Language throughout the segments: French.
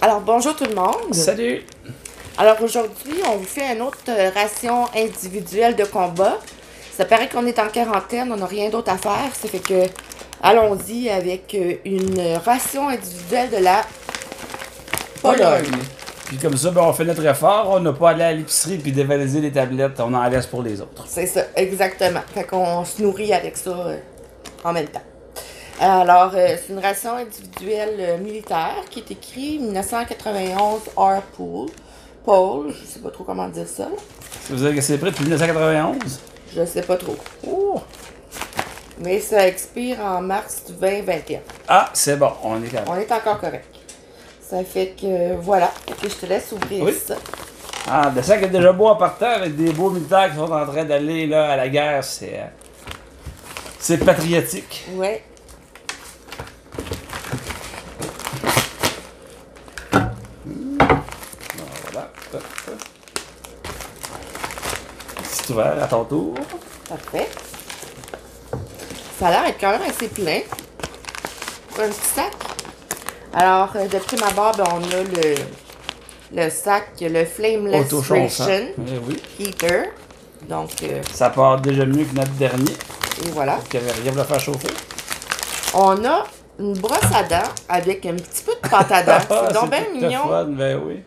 Alors, bonjour tout le monde. Salut! Alors, aujourd'hui, on vous fait une autre ration individuelle de combat. Ça paraît qu'on est en quarantaine, on n'a rien d'autre à faire. Ça fait que, allons-y avec une ration individuelle de la Pologne. Puis comme ça, ben, on fait notre effort, on n'a pas à aller à l'épicerie puis dévaliser les tablettes, on en laisse pour les autres. C'est ça, exactement. Fait qu'on se nourrit avec ça en même temps. Alors, c'est une ration individuelle militaire qui est écrit 1991 R. Paul, je sais pas trop comment dire ça. Ça veut dire que c'est prêt depuis 1991? Je sais pas trop. Oh! Mais ça expire en mars 2021. Ah, c'est bon, on est capable. On est encore correct. Ça fait que, voilà. Fait que je te laisse ouvrir Oui. ça. Ah, le sac est déjà beau en partant avec des beaux militaires qui sont en train d'aller là à la guerre, c'est patriotique. Ouais. Voilà. C'est ouvert à ton tour. Parfait. Ça a l'air d'être quand même assez plein. Pour un petit sac. Alors, de prime abord, ben, on a le sac, le Flameless Autochauffant. Ration Eh oui. Heater. Donc, Ça part déjà mieux que notre dernier, et voilà. qui avait rien à le faire chauffer. On a une brosse à dents avec un petit peu de pâte à dents. C'est donc bien tout mignon. fun, ben oui.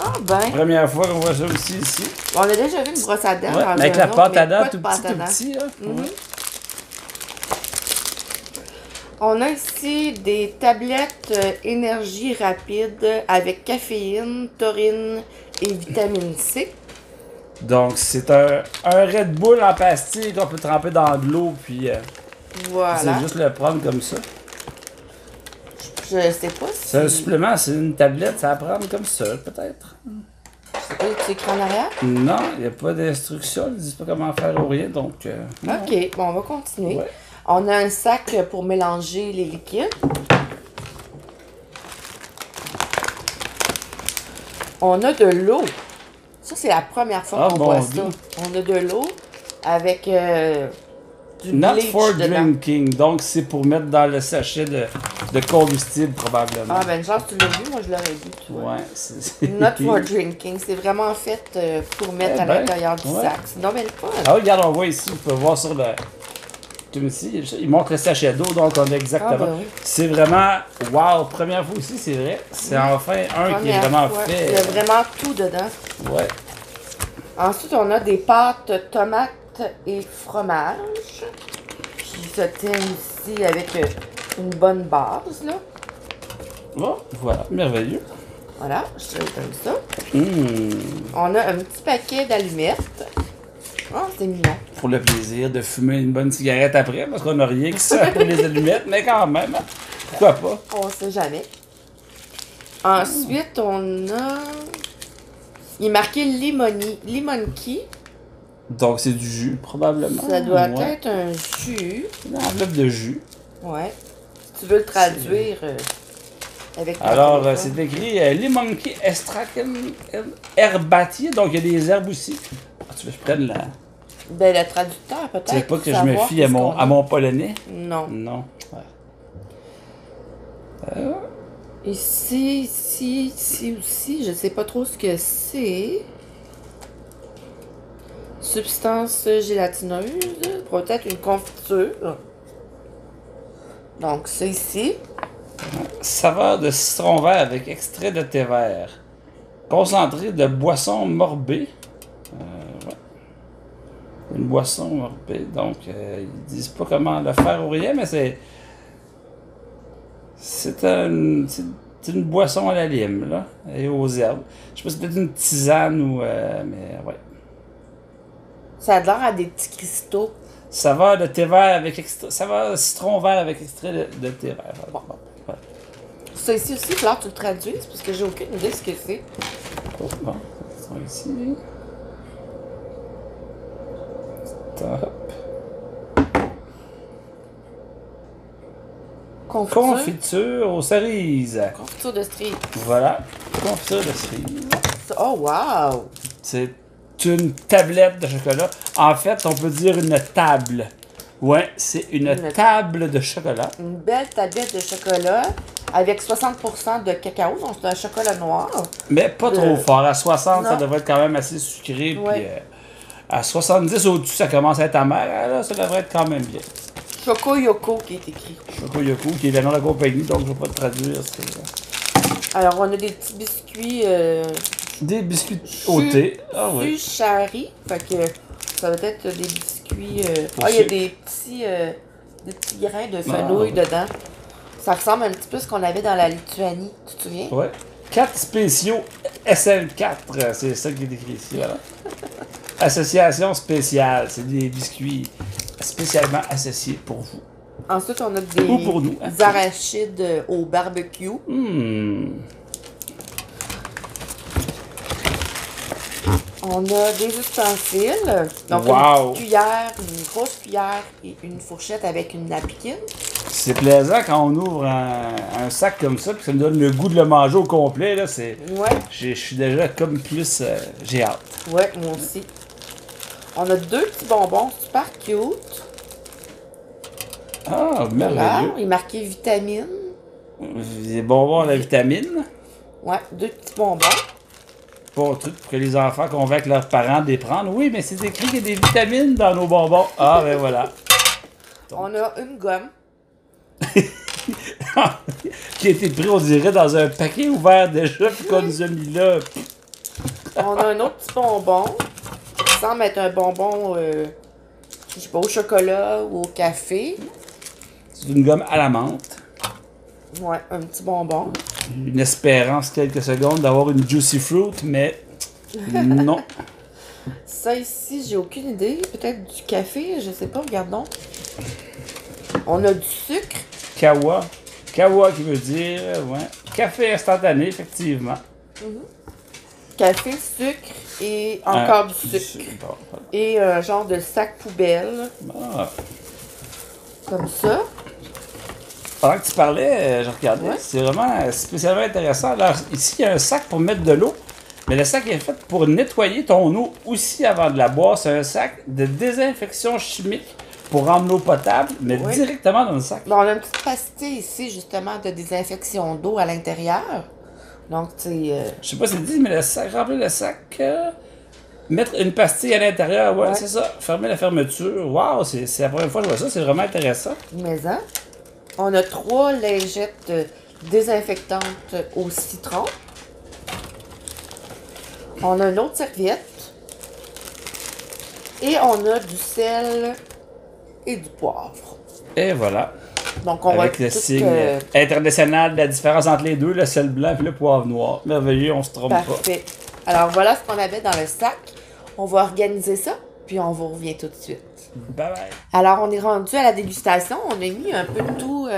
Ah ben. Première fois qu'on voit ça aussi ici. On a déjà vu une brosse à dents. Ouais, dans avec un la autre, pâte à mais dents pas de tout pâte à petit, tout dents. petit. Là. Mhm. Ouais. On a ici des tablettes énergie rapide avec caféine, taurine et vitamine C. Donc, c'est un Red Bull en pastille qu'on peut tremper dans de l'eau, puis Voilà. c'est juste le prendre comme ça. Je sais pas si... C'est un supplément, c'est une tablette, ça va prendre comme ça, peut-être. Je sais pas, tu écris en arrière? Non, il n'y a pas d'instruction, ils ne disent pas comment faire ou rien, donc... non. Ok, bon, on va continuer. Ouais. On a un sac pour mélanger les liquides. On a de l'eau. Ça, c'est la première fois Ah, qu'on bon voit Dieu. ça. On a de l'eau avec du Not bleach for dedans. drinking, donc c'est pour mettre dans le sachet de combustible, probablement. Ah, ben, genre, tu l'as vu, moi, je l'aurais vu, tu vois. Ouais, c'est... Not for drinking. C'est vraiment fait pour mettre Eh à ben, l'intérieur du ouais. sac. C'est donc bien le fun. Ah, regarde, on voit ici, on peut voir sur le... Comme ici, il montre le sachet d'eau, donc on a exactement... Ah, ben oui. C'est vraiment... Wow! Première fois aussi, c'est vrai. C'est enfin un qui est Première vraiment fois. fait... Il y a vraiment tout dedans. Ouais. Ensuite, on a des pâtes tomates et fromage qui se tiennent ici avec une bonne base, là. Bon, voilà, merveilleux. Voilà, je te donne ça. Mmh. On a un petit paquet d'allumettes. Oh, c'est mignon. Pour le plaisir de fumer une bonne cigarette après, parce qu'on n'a rien que ça pour les allumettes, mais quand même, hein. Pourquoi pas? On sait jamais. Ensuite, on a... Il est marqué Lemon Key. Donc c'est du jus, probablement. Ça doit Ouais. être un jus. Une enveloppe de jus. Ouais. Si tu veux le traduire avec ton Alors, téléphone. c'est écrit Lemon Key Extraction Herbatier, donc il y a des herbes aussi. Ah, tu veux que je prenne la... Ben, le traducteur, peut-être. Tu sais pas que pour je me savoir fie à qu'est-ce qu'on à mon polonais? Non. Non. Ouais. Ici aussi, je sais pas trop ce que c'est. Substance gélatineuse, peut-être une confiture. Donc, c'est ici. Saveur de citron vert avec extrait de thé vert. Concentré de boisson morbée. Ouais. Une boisson morbée. Donc, ils disent pas comment le faire ou rien, mais c'est une boisson à la lime, là, et aux herbes. Je sais pas si c'est peut-être une tisane ou... mais ouais. Ça a l'air à des petits cristaux. Saveur de thé vert avec extrait... Saveur de citron vert avec extrait de thé vert. Bon. Ouais. Ça ici aussi, il va falloir que tu le traduises, parce que j'ai aucune idée de ce que c'est. Oh, bon, ils sont ici. Top. Confiture aux cerises. Confiture de cerise. Voilà. Confiture de cerises. Oh, wow! C'est une tablette de chocolat. En fait, on peut dire une table. Ouais, c'est une table de chocolat. Une belle tablette de chocolat avec 60% de cacao, donc c'est un chocolat noir. Mais pas trop fort. À 60, ça Non. devrait être quand même assez sucré. Ouais. Puis à 70 au-dessus, ça commence à être amer. Là, ça devrait être quand même bien. Choco Yoko qui est écrit. Choco Yoko, qui est le nom de la compagnie, donc je ne vais pas le traduire. Alors, on a des petits biscuits Des biscuits au thé. Ah oui. Chari. Fait que ça va être des biscuits... Pour il y a sucre. des petits grains de fenouil dedans. Ça ressemble un petit peu à ce qu'on avait dans la Lituanie. Tu te souviens? Ouais. 4 spéciaux SL4, c'est ça qui est écrit ici. Voilà. Association spéciale, c'est des biscuits spécialement associés pour vous. Ensuite, on a des Ou pour nous, hein. arachides au barbecue. On a des ustensiles. Donc, Wow. une petite cuillère, une grosse cuillère et une fourchette avec une napkin. C'est plaisant quand on ouvre un sac comme ça, puis ça me donne le goût de le manger au complet. Là, c'est... Ouais, Je suis déjà comme plus... j'ai hâte. ouais, moi aussi. On a 2 petits bonbons super cute. Ah, Voilà, merveilleux. il est marqué vitamine. Des bonbons à la vitamine. Ouais, 2 petits bonbons. Bon truc pour que les enfants convainquent leurs parents de les prendre. Oui, mais c'est écrit qu'il y a des vitamines dans nos bonbons. Ah, ben voilà. On a une gomme. Qui a été pris, on dirait, dans un paquet ouvert déjà, puis qu'on nous a mis là. On a un autre petit bonbon. Qui semble être un bonbon, je sais pas, au chocolat ou au café. C'est une gomme à la menthe. Ouais, un petit bonbon. Une espérance quelques secondes d'avoir une juicy fruit, mais non. Ça ici, j'ai aucune idée. Peut-être du café, je sais pas, regardons. On a du sucre. Kawa. Kawa qui veut dire, ouais, café instantané, effectivement. Café, sucre et encore du sucre. Bon, Et un genre de sac poubelle, ah. comme ça. Pendant que tu parlais, je regardais, Ouais. c'est vraiment spécialement intéressant. Alors, ici, il y a un sac pour mettre de l'eau, mais le sac est fait pour nettoyer ton eau aussi avant de la boire. C'est un sac de désinfection chimique pour rendre l'eau potable, mais Oui. directement dans le sac. Bon, on a une petite pastille ici, justement, de désinfection d'eau à l'intérieur. Donc, tu sais, Je sais pas si c'est dit, mais le sac, remplir le sac, mettre une pastille à l'intérieur, ouais, Ouais. c'est ça. Fermer la fermeture. Waouh, c'est la première fois que je vois ça, c'est vraiment intéressant. maison. On a 3 lingettes désinfectantes au citron. On a une autre serviette. Et on a du sel et du poivre. Et voilà. Donc, on Avec va le tout, signe international de la différence entre les deux, le sel blanc et le poivre noir. Merveilleux, on se trompe pas. parfait. Alors, voilà ce qu'on avait dans le sac. On va organiser ça, puis on vous revient tout de suite. Bye bye. Alors, on est rendu à la dégustation. On a mis un peu de tout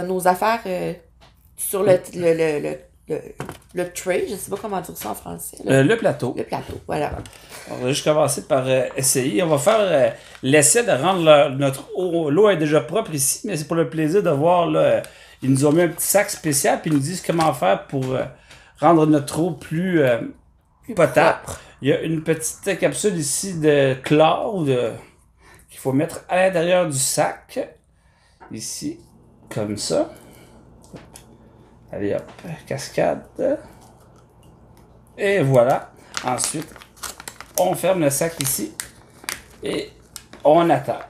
nos affaires sur le tray. Je sais pas comment dire ça en français. Le plateau. Le plateau, voilà. On va juste commencer par essayer. On va faire l'essai de rendre notre eau. L'eau est déjà propre ici, mais c'est pour le plaisir de voir. Là, ils nous ont mis un petit sac spécial, puis ils nous disent comment faire pour rendre notre eau plus potable. propre. Il y a une petite capsule ici de chlore qu'il faut mettre à l'intérieur du sac. Ici, comme ça. Allez hop, cascade. Et voilà. Ensuite, on ferme le sac ici et on attend.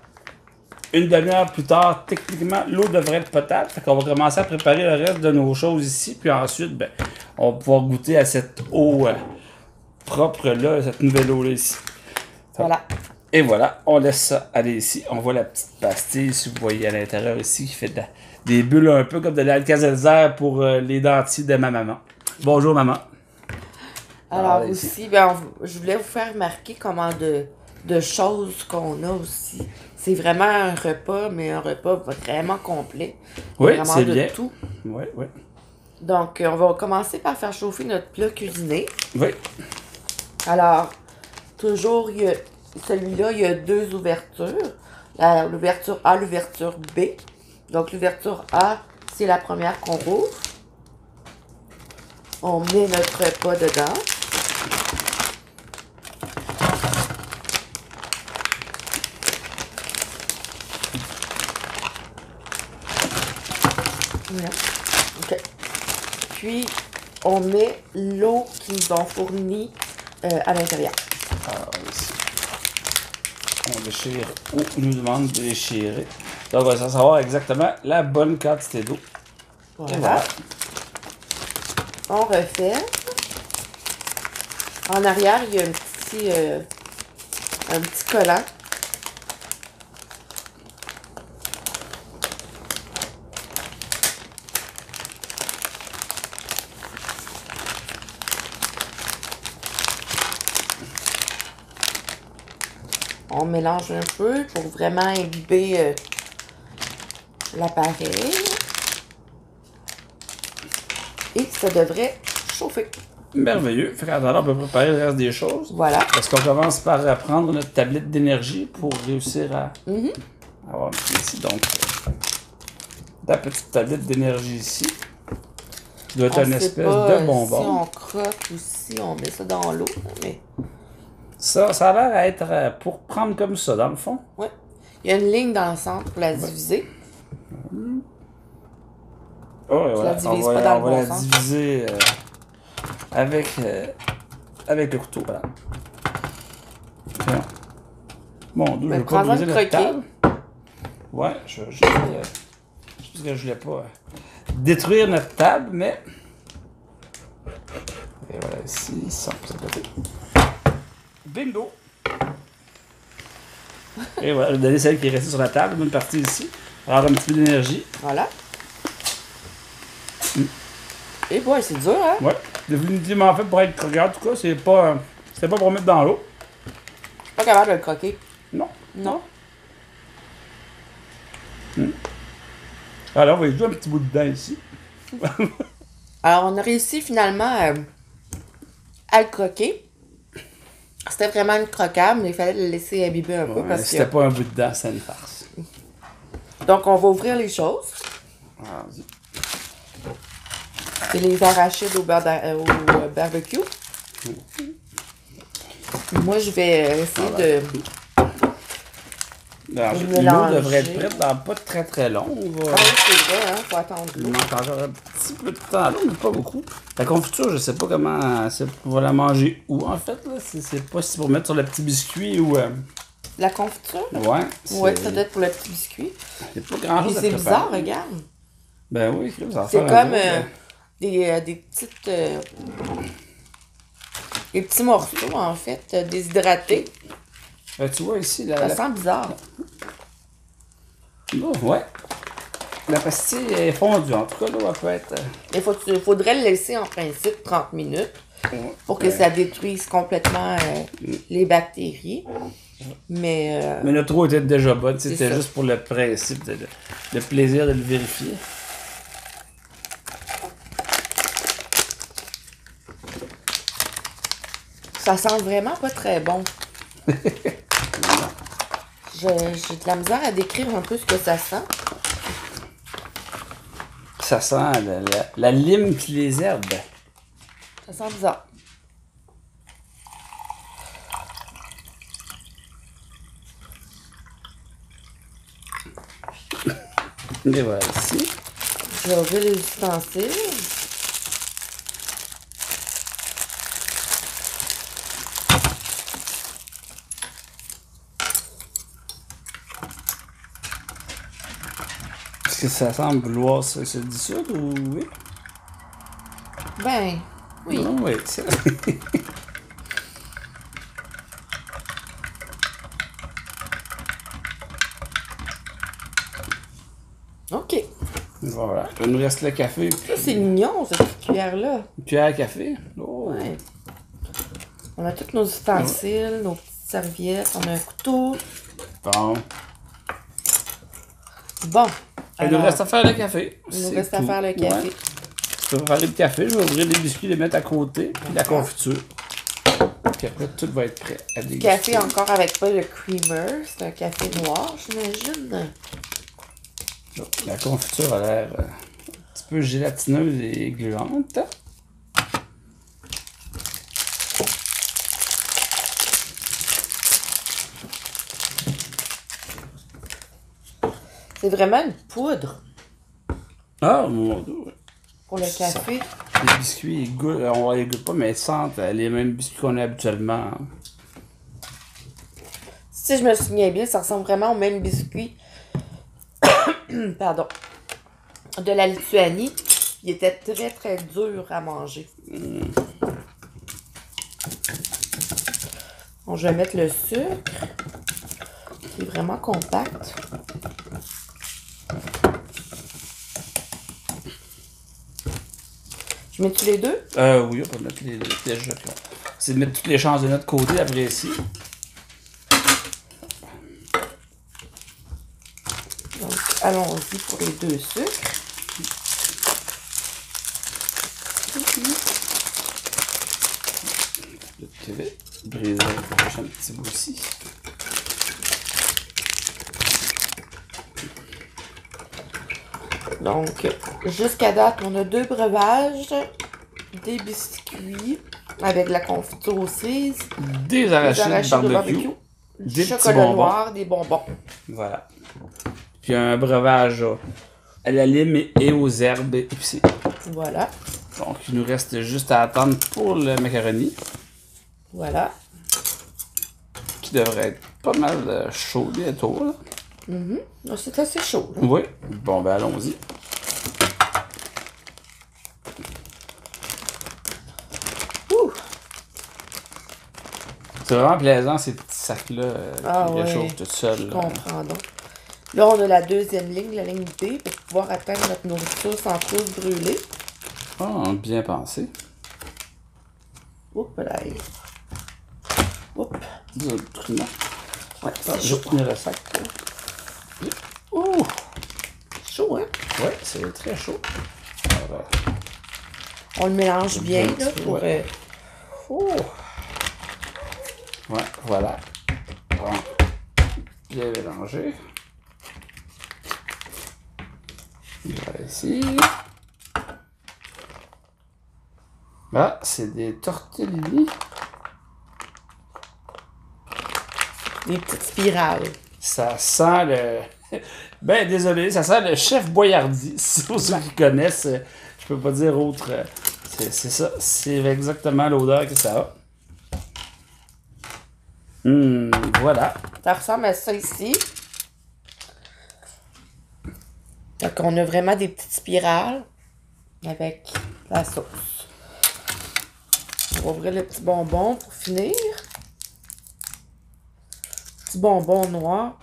Une demi-heure plus tard, techniquement, l'eau devrait être potable. Fait qu'on va commencer à préparer le reste de nos choses ici. Puis ensuite, ben, on va pouvoir goûter à cette eau propre-là, cette nouvelle eau-là ici. Voilà. Et voilà, on laisse ça aller ici. On voit la petite pastille, si vous voyez à l'intérieur ici, qui fait des bulles un peu comme de l'Alka-Seltzer pour les dentiers de ma maman. Bonjour, maman. Alors ici. aussi, ben, je voulais vous faire remarquer comment de choses qu'on a aussi. C'est vraiment un repas, mais un repas vraiment complet. Oui, Vraiment c'est de bien. tout. Oui, oui. Donc, on va commencer par faire chauffer notre plat cuisiné. Oui. Alors, toujours, celui-là, il y a 2 ouvertures. L'ouverture A, l'ouverture B. Donc, l'ouverture A, c'est la première qu'on rouvre. On met notre repas dedans. Voilà. OK. puis, on met l'eau qu'ils ont fournie à l'intérieur. Alors, ici. On déchire où il nous demande de déchirer. Donc, on va savoir exactement la bonne quantité d'eau. Voilà. Et voilà. On refait. En arrière, il y a un petit collant. On mélange un peu pour vraiment imbiber l'appareil. Et ça devrait chauffer. Merveilleux. Fait qu'en attendant, on peut préparer le reste des choses. Voilà. Est-ce qu'on commence par prendre notre tablette d'énergie pour réussir à avoir ici, donc, la petite tablette d'énergie ici. Ça doit être une espèce de bonbon. Si on croque ou si on met ça dans l'eau, mais... Ça a l'air à être pour prendre comme ça, dans le fond. Oui. Il y a une ligne dans le centre pour la diviser. Oh, ouais, voilà. On va la diviser avec le couteau. Voilà. Bien. Bon, d'où je vais pas briser la table. Ouais, je pense que je voulais pas détruire notre table, mais... Et voilà, ici, ça, de côté. Bingo! Et voilà, je vais donner celle qui est restée sur la table, une partie ici. Alors, un petit peu d'énergie. Voilà. Et ouais, c'est dur, hein? Ouais, définitivement fait pour être croquant. En tout cas, c'est pas pour mettre dans l'eau. Je suis pas capable de le croquer. Non. Non? Alors, on va y jouer un petit bout dedans ici. Alors, on a réussi finalement à le croquer. C'était vraiment une croquable, mais il fallait le laisser imbiber un peu. Ouais, Parce c'était que... pas un bout dedans, c'est une farce. Donc, on va ouvrir les choses. Vas-y. Et les arachides au barbecue. Moi, je vais essayer de... Alors, l'eau devrait être prête dans pas très très long. Ah oui, c'est vrai, hein? Faut attendre Il l'eau. manque encore un petit peu de temps là, mais pas beaucoup. La confiture, je sais pas comment on va la manger où en fait. Là. C'est pas si pour mettre sur le petit biscuit ou... La confiture? Ouais. Ouais, ça doit être pour le petit biscuit. Il n'y a pas grand chose à c'est préparer. bizarre, regarde. Ben oui, ça va C'est faire comme des petites... des petits morceaux, en fait, déshydratés. Tu vois ici, Ça sent bizarre. Oh, ouais. La pastille est fondue. En tout cas, là, elle peut être... Il faudrait le laisser en principe 30 minutes pour que ça détruise complètement les bactéries. Mais notre eau était déjà bonne. C'était ça. juste pour le principe, le plaisir de le vérifier. ça sent vraiment pas très bon. J'ai de la misère à décrire un peu ce que ça sent. Ça sent la lime puis les herbes. Ça sent bizarre. Et voilà ici. Je vais ouvrir les ustensiles. Est-ce que ça semble vouloir se dissoudre ou oui? Ben, oui. Non, oui, ça. OK. Voilà. Il nous reste le café. Ça, c'est mignon, cette petite cuillère-là. Une cuillère à café. Oh. Ouais. On a tous nos ustensiles, nos petites serviettes, on a un couteau. Bon. Bon. Il nous reste à faire le café. Il nous reste à faire le café. Ouais. Je vais faire le café, je vais ouvrir les biscuits, les mettre à côté, puis la confiture. Puis après, tout va être prêt à déguster. Café encore avec pas le creamer. C'est un café noir, j'imagine. La confiture a l'air un petit peu gélatineuse et gluante. C'est vraiment une poudre Ah, mon Dieu. pour le café. Les biscuits, ils goûtent, on les goûte pas, mais ils sentent les mêmes biscuits qu'on a habituellement. Hein. Si je me souviens bien, ça ressemble vraiment aux mêmes biscuits pardon, de la Lituanie. Il était très très dur à manger. Bon, je vais mettre le sucre, qui est vraiment compact. Je mets-tu les deux? Oui, on peut mettre les deux déjà. C'est de mettre toutes les chances de notre côté après ici. Donc, allons-y pour les deux sucres. Le TV, briser un petit bout ici. Donc, jusqu'à date, on a 2 breuvages, des biscuits avec de la confiture aux cerises, Des arachides au barbecue, du des petits chocolat bonbons. noir, des bonbons. Voilà. Puis un breuvage à la lime et aux herbes épicées. Voilà, Donc, il nous reste juste à attendre pour le macaroni, voilà. qui devrait être pas mal chaud bientôt. Là. Donc, c'est assez chaud. Là. Oui. Bon, ben allons-y. Ouh. C'est vraiment plaisant ces petits sacs-là qui ouais, réchauffent tout seul. je comprends donc. Là, on a la deuxième ligne, la ligne B, pour pouvoir atteindre notre nourriture sans trop se brûler. Ah, bien pensé. Oups, là. Oups. Autrement. Ouais, Ah, c'est je chaud. vais tenir le sac. Ouh. Chaud, hein? Ouais, c'est très chaud. Voilà. On le mélange bien, Un là, petit peu, pour... ouais. Ouais, voilà. Bon. Bien mélangé. Voilà ici. Ah, c'est des tortellini. Des petites spirales. Ça sent le... Ben, désolé, ça sent le chef Boyardi. Pour ceux qui connaissent, je peux pas dire autre. C'est ça. C'est exactement l'odeur que ça a. Voilà. Ça ressemble à ça ici. Donc, on a vraiment des petites spirales avec la sauce. On va ouvrir le petit bonbon pour finir. Petit bonbon noir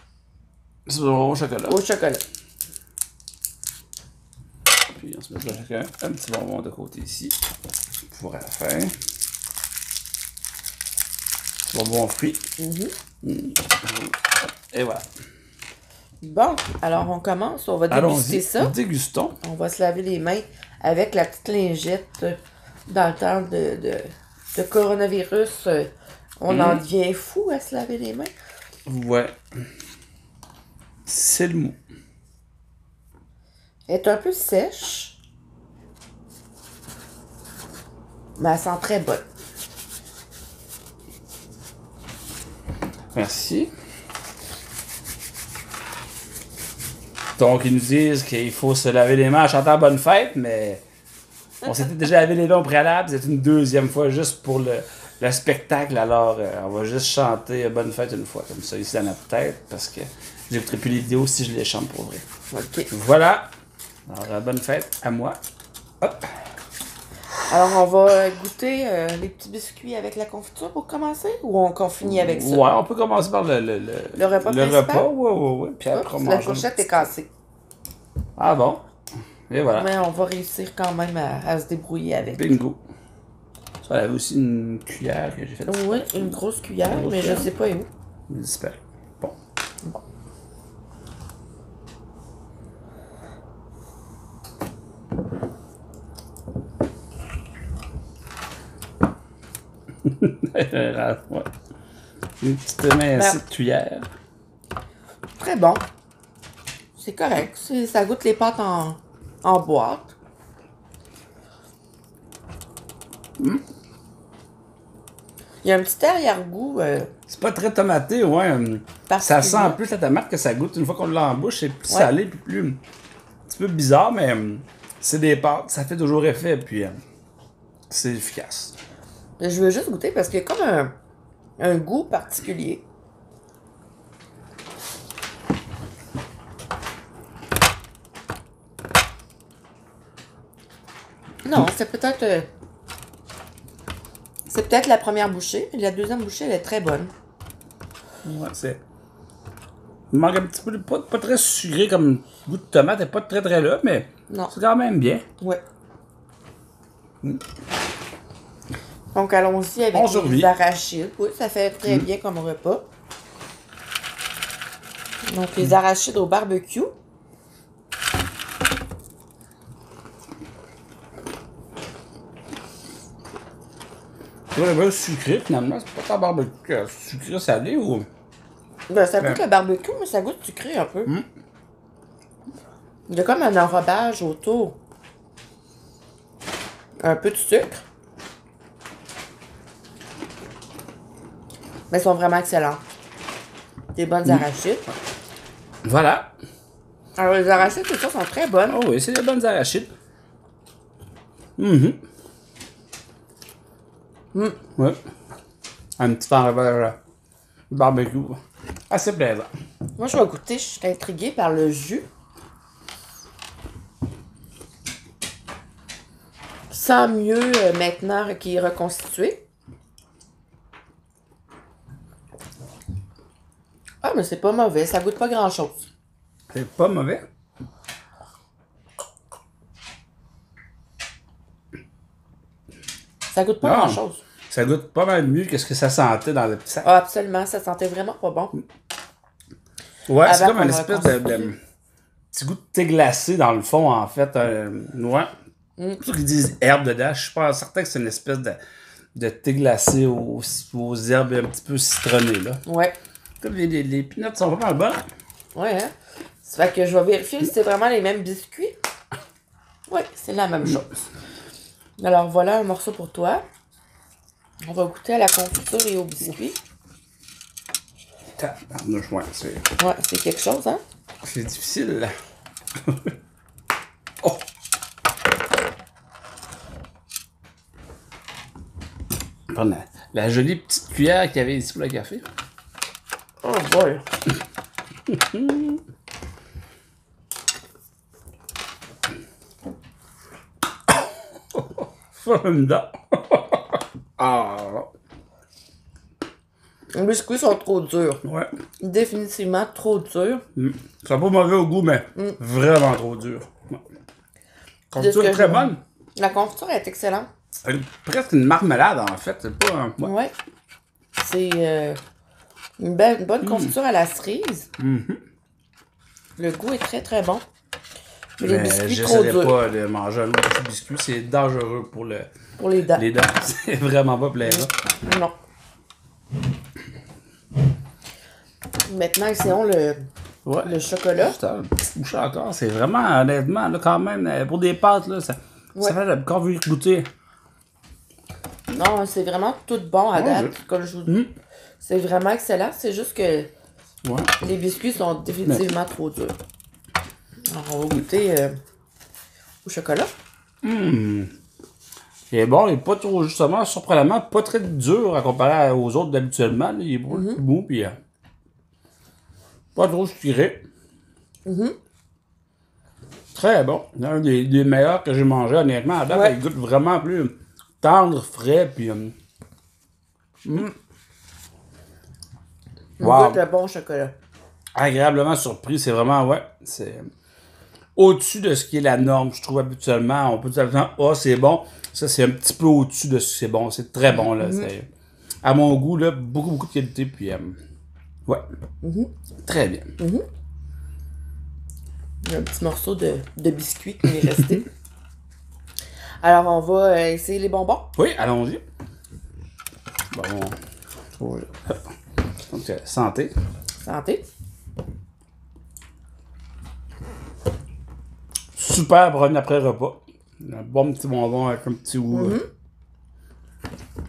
C'est au chocolat. au chocolat. Puis on se met chacun un petit bonbon de côté ici. Pour à la fin. Bonbon fruit. Et voilà. Bon, alors on commence. On va déguster Allons-y. ça. Dégustons. On va se laver les mains avec la petite lingette. Dans le temps de coronavirus, on en devient fou à se laver les mains. Ouais. C'est le mot. Elle est un peu sèche. Mais elle sent très bonne. Merci. Donc, ils nous disent qu'il faut se laver les mains en chantant bonne fête, mais on s'était déjà lavé les mains au préalable. C'est une deuxième fois juste pour le spectacle. Alors, on va juste chanter bonne fête une fois, comme ça, ici dans notre tête, parce que j'écouterai plus les vidéos si je les chante pour vrai. OK. Voilà. Alors, bonne fête à moi. Hop. Alors, on va goûter les petits biscuits avec la confiture pour commencer? Ou on finit avec ça? Ouais, on peut commencer par le repas principal? Ouais. Puis après, on La mange fourchette un est cassée. Ah bon? Et voilà. Mais on va réussir quand même à se débrouiller avec. Bingo. Ça avait aussi une cuillère que j'ai faite. Oui, une grosse cuillère, mais je sais pas où. Il disparaît. Bon. Bon. Ouais. Une petite mince cuillère. Très bon. C'est correct. Ça goûte les pâtes en boîte. Il y a un petit arrière-goût. C'est pas très tomaté, ouais. Ça sent particulier. plus la tomate que ça goûte. Une fois qu'on l'a en bouche, c'est plus salé, puis plus... Un petit peu bizarre, mais c'est des pâtes. Ça fait toujours effet, puis... c'est efficace. Je veux juste goûter parce qu'il y a comme un goût particulier. Non, c'est peut-être la première bouchée. La deuxième bouchée, elle est très bonne. Ouais, c'est... Il manque un petit peu, pas très sucré comme goût de tomate, et pas très très là, mais Non. c'est quand même bien. Ouais. Donc, allons-y avec les arachides. Oui, ça fait très bien comme repas. Donc, les arachides au barbecue. C'est vraiment sucré, finalement. C'est pas tant barbecue sucré salé ou... Ben, ça goûte le barbecue, mais ça goûte sucré un peu. Il y a comme un enrobage autour. Un peu de sucre. Mais elles sont vraiment excellentes. Des bonnes arachides. Voilà. Alors, les arachides, tout ça, sont très bonnes. Oh oui, c'est des bonnes arachides. Ouais. Un petit enrobage barbecue. Assez plaisant. Moi, je vais goûter. Je suis intriguée par le jus. Sans mieux maintenant qu'il est reconstitué. Ah, mais c'est pas mauvais. Ça goûte pas grand-chose. C'est pas mauvais. Ça goûte pas grand-chose. Ça goûte pas mal mieux que ce que ça sentait dans le petit sac. Ah, absolument. Ça sentait vraiment pas bon. Ouais, c'est Avant comme une qu'on espèce de petit goût de thé glacé dans le fond, en fait. Ouais. C'est pour ça qu'ils disent herbe dedans. Je suis pas certain que c'est une espèce de thé glacé aux herbes un petit peu citronnées, là. Ouais. Comme les peanuts sont vraiment bonnes. Ouais, hein? Ça fait que je vais vérifier si c'est vraiment les mêmes biscuits. Oui, c'est la même chose. Alors, voilà un morceau pour toi. On va goûter à la confiture et aux biscuits. Ouais, c'est quelque chose, hein? C'est difficile. Oh! Prendre la jolie petite cuillère qu'il y avait ici pour le café. Oh boy! Formidable! Ah! Les biscuits sont trop durs. Ouais. Définitivement trop durs. Ils sont pas mauvais au goût, mais vraiment trop durs. La confiture est très bonne. La confiture est excellente. Elle est presque une marmelade, en fait. C'est pas un... Ouais. C'est une bonne confiture à la cerise. Le goût est très très bon. Mais les biscuits trop durs. Pas de manger un autre biscuit. C'est dangereux pour les dents. Les dents. C'est vraiment pas plaisant. Non. Maintenant, essayons le chocolat. Une petite bouchée encore. C'est vraiment, honnêtement, là, quand même, pour des pâtes, là, ça fait quand vous goûter. Non, c'est vraiment tout bon à date, comme je vous dis. C'est vraiment excellent. C'est juste que les biscuits sont définitivement trop durs. Alors, on va goûter au chocolat. Il est bon, il n'est pas trop, justement, surprenamment, pas très dur à comparer aux autres d'habituellement. Il est pas mou, puis pas trop sucré. Très bon. Un des meilleurs que j'ai mangé, honnêtement. À date, il goûte vraiment plus tendre, frais, puis... On goûte le bon chocolat. Agréablement surpris, c'est vraiment, c'est au-dessus de ce qui est la norme, je trouve, habituellement. On peut dire, c'est bon. Ça, c'est un petit peu au-dessus de ce que c'est bon. C'est très bon, là. C'est, à mon goût, là, beaucoup de qualité, puis... Très bien. Il y a un petit morceau de biscuit qui est resté. Alors, on va essayer les bonbons. Oui, allons-y. Bon. Donc, santé. Santé. Super pour un après-repas. Un bon petit bonbon avec un petit goût.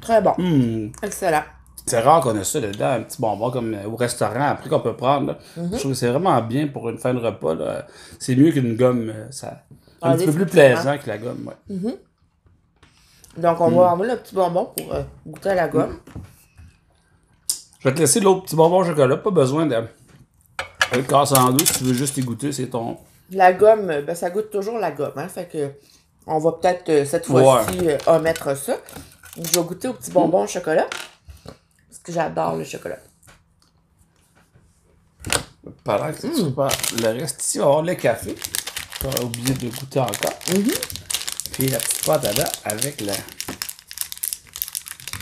Très bon. Excellent. C'est rare qu'on ait ça dedans, un petit bonbon comme au restaurant après qu'on peut prendre. Je trouve que c'est vraiment bien pour une fin de repas. Là. C'est mieux qu'une gomme. Ça, un petit peu plus plaisant que la gomme. Donc, on va enlever le petit bonbon pour goûter à la gomme. Je vais te laisser l'autre petit bonbon au chocolat. Pas besoin de le casser en deux. Si tu veux juste y goûter, c'est ton... La gomme, ben, ça goûte toujours la gomme. Hein? Fait que on va peut-être, cette fois-ci, omettre ça. Je vais goûter au petit bonbon au chocolat. Parce que j'adore le chocolat. Pendant que tu prépares le reste ici, on va avoir le café. Tu vas oublier de goûter encore. Puis la petite pâte à dents avec la...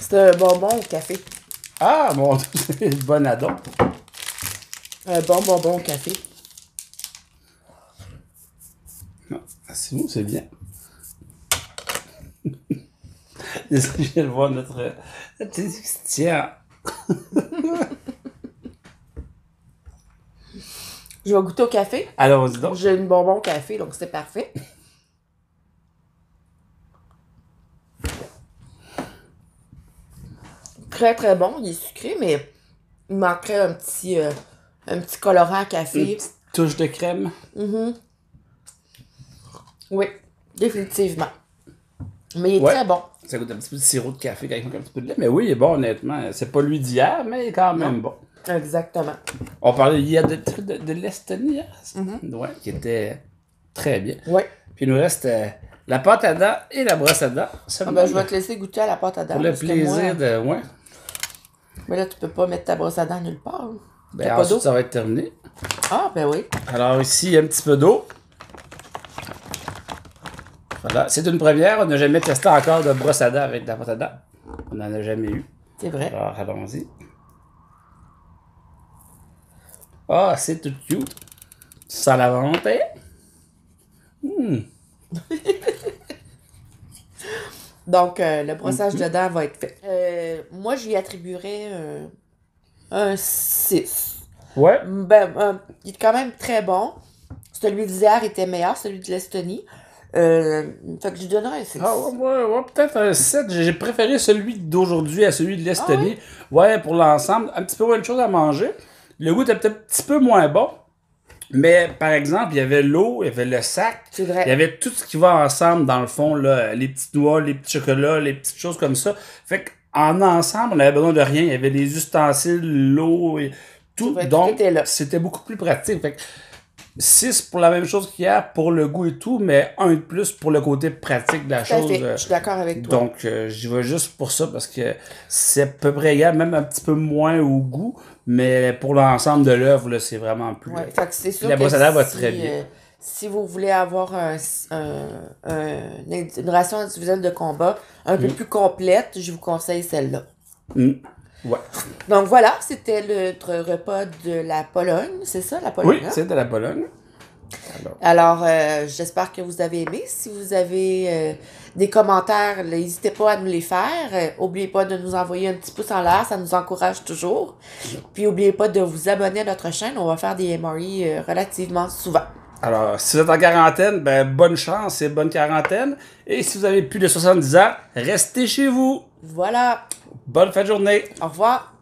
C'est un bonbon au café. Ah, mon Dieu, c'est le bon adon. Un bon bonbon au café. Non, c'est bon, c'est bien. Je viens de voir notre tiens. Je vais goûter au café. Alors, dis donc. J'ai une bonbon au café, donc c'est parfait. Très très bon, il est sucré, mais il manquerait un petit colorant à Une café. petite touche de crème. Oui, définitivement. Mais il est très bon. Ça goûte un petit peu de sirop de café avec un petit peu de lait. Mais oui, il est bon, honnêtement. C'est pas lui d'hier, mais il est quand même bon. Exactement. On parlait hier de l'Estonie, hier. Ouais, qui était très bien. Oui. Puis il nous reste la pâte à dents et la brosse à dents. Ah ben, je vais te laisser goûter à la pâte à dents. Pour le parce que plaisir moi, de... Ouais. Mais là, tu peux pas mettre ta brosse à dents nulle part. Ben, T'as pas ensuite, d'eau? ça va être terminé. Ah, ben oui. Alors ici, un petit peu d'eau. Voilà, c'est une première. On n'a jamais testé encore de brosse à dents avec de la pâte à dents. On n'en a jamais eu. C'est vrai. Alors, allons-y. Ah, c'est tout cute. Ça la volonté. Donc, le brossage de dents va être fait. Moi, j'y attribuerais un 6. Ouais. Ben, il est quand même très bon. Celui d'hier était meilleur, celui de l'Estonie. Fait que je lui donnerais un 6. Ah, ouais, peut-être un 7. J'ai préféré celui d'aujourd'hui à celui de l'Estonie. Ouais, pour l'ensemble. Un petit peu moins de choses à manger. Le goût était peut-être un petit peu moins bon. Mais, par exemple, il y avait l'eau, il y avait le sac. C'est vrai. Il y avait tout ce qui va ensemble, dans le fond, là. Les petites noix, les petits chocolats, les petites choses comme ça. Fait qu'en ensemble, on n'avait besoin de rien. Il y avait les ustensiles, l'eau et tout. Vrai, Donc, tout était là. c'était beaucoup plus pratique. Fait que 6 pour la même chose qu'hier, pour le goût et tout, mais 1 de plus pour le côté pratique de la Tout à chose. fait. Je suis d'accord avec toi. Donc, j'y vais juste pour ça parce que c'est à peu près égal, même un petit peu moins au goût, mais pour l'ensemble de l'œuvre, là, c'est vraiment plus. Ouais, fait que c'est sûr la que brosse à dents va très bien. Si vous voulez avoir une ration individuelle de combat un peu plus complète, je vous conseille celle-là. Ouais. Donc voilà, c'était notre repas de la Pologne, c'est ça, la Pologne? Oui, c'est de la Pologne. Alors, j'espère que vous avez aimé. Si vous avez des commentaires, n'hésitez pas à nous les faire. N'oubliez pas de nous envoyer un petit pouce en l'air, ça nous encourage toujours. Puis, n'oubliez pas de vous abonner à notre chaîne. On va faire des MRE relativement souvent. Alors, si vous êtes en quarantaine, ben bonne chance et bonne quarantaine. Et si vous avez plus de 70 ans, restez chez vous. Voilà. Bonne fin de journée. Au revoir.